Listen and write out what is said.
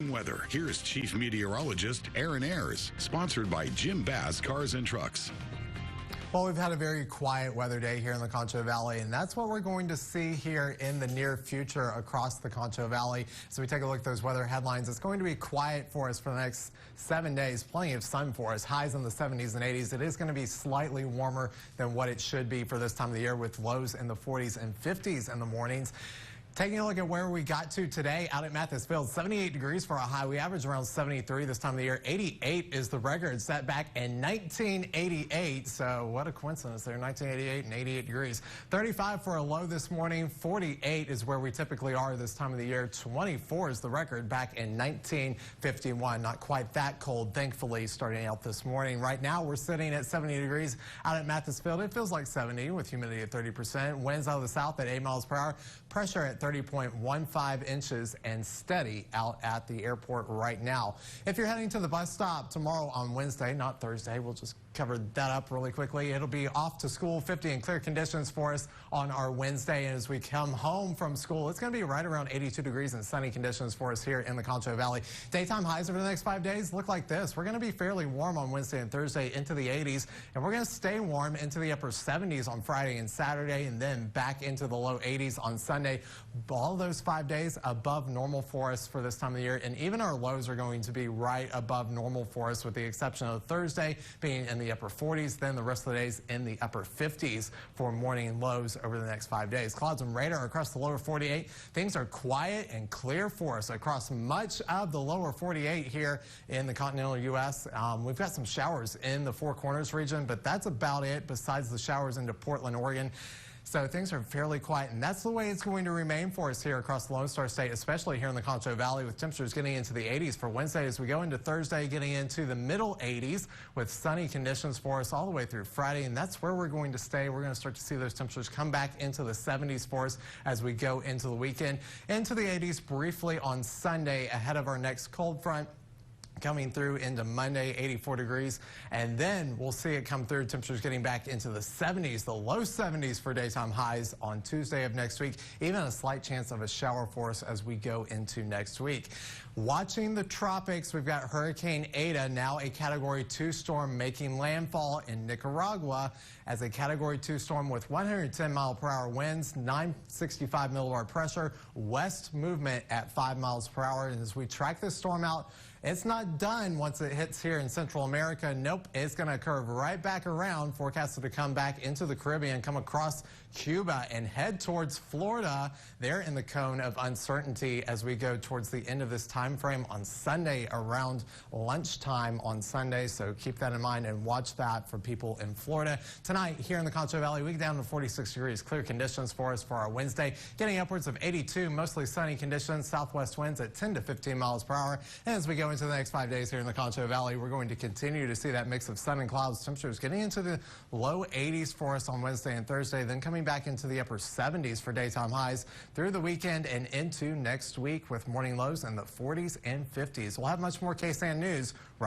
Weather. Here's Chief Meteorologist Aaron Ayers, sponsored by Jim Bass Cars and Trucks. Well, we've had a very quiet weather day here in the Concho Valley, and that's what we're going to see here in the near future across the Concho Valley. So we take a look at those weather headlines. It's going to be quiet for us for the next 7 days. Plenty of sun for us. Highs in the 70s and 80s. It is going to be slightly warmer than what it should be for this time of the year, with lows in the 40s and 50s in the mornings. Taking a look at where we got to today out at Mathesfield, 78 degrees for a high. We average around 73 this time of the year. 88 is the record set back in 1988. So what a coincidence there, 1988 and 88 degrees. 35 for a low this morning. 48 is where we typically are this time of the year. 24 is the record back in 1951. Not quite that cold, thankfully, starting out this morning. Right now, we're sitting at 70 degrees out at Mathesfield. It feels like 70 with humidity at 30%. Winds out of the south at 8 miles per hour. Pressure at 30.15 inches and steady out at the airport right now. If you're heading to the bus stop tomorrow on Wednesday, not Thursday, we'll just cover that up really quickly. It'll be off to school, 50 and clear conditions for us on our Wednesday. And as we come home from school, it's going to be right around 82 degrees and sunny conditions for us here in the Concho Valley. Daytime highs over the next 5 days look like this. We're going to be fairly warm on Wednesday and Thursday into the 80s, and we're going to stay warm into the upper 70s on Friday and Saturday, and then back into the low 80s on Sunday. All those 5 days above normal for us for this time of the year, and even our lows are going to be right above normal for us, with the exception of Thursday being in the upper 40s, then the rest of the days in the upper 50s for morning lows over the next 5 days. Clouds and radar across the lower 48. Things are quiet and clear for us across much of the lower 48 here in the continental U.S. We've got some showers in the Four Corners region, but that's about it besides the showers into Portland, Oregon. So things are fairly quiet, and that's the way it's going to remain for us here across the Lone Star State, especially here in the Concho Valley, with temperatures getting into the 80s for Wednesday. As we go into Thursday, getting into the middle 80s with sunny conditions for us all the way through Friday, and that's where we're going to stay. We're going to start to see those temperatures come back into the 70s for us as we go into the weekend. Into the 80s briefly on Sunday ahead of our next cold front coming through into Monday, 84 degrees, and then we'll see it come through, temperatures getting back into the 70s, the low 70s for daytime highs on Tuesday of next week, even a slight chance of a shower for us as we go into next week. Watching the tropics, we've got Hurricane Eta, now a Category 2 storm, making landfall in Nicaragua as a Category 2 storm with 110 mile per hour winds, 965 millibar pressure, west movement at 5 miles per hour. And as we track this storm out, it's not done once it hits here in Central America. Nope, it's going to curve right back around, forecasted to come back into the Caribbean, come across Cuba, and head towards Florida. They're in the cone of uncertainty as we go towards the end of this time frame on Sunday, around lunchtime on Sunday. So keep that in mind and watch that for people in Florida. Tonight here in the Concho Valley, we get down to 46 degrees. Clear conditions for us for our Wednesday, getting upwards of 82, mostly sunny conditions, southwest winds at 10 to 15 miles per hour. And as we go into the next 5 days here in the Concho Valley, we're going to continue to see that mix of sun and clouds. Temperatures getting into the low 80s for us on Wednesday and Thursday, then coming back into the upper 70s for daytime highs through the weekend and into next week, with morning lows in the 40s and 50s. We'll have much more KSAN news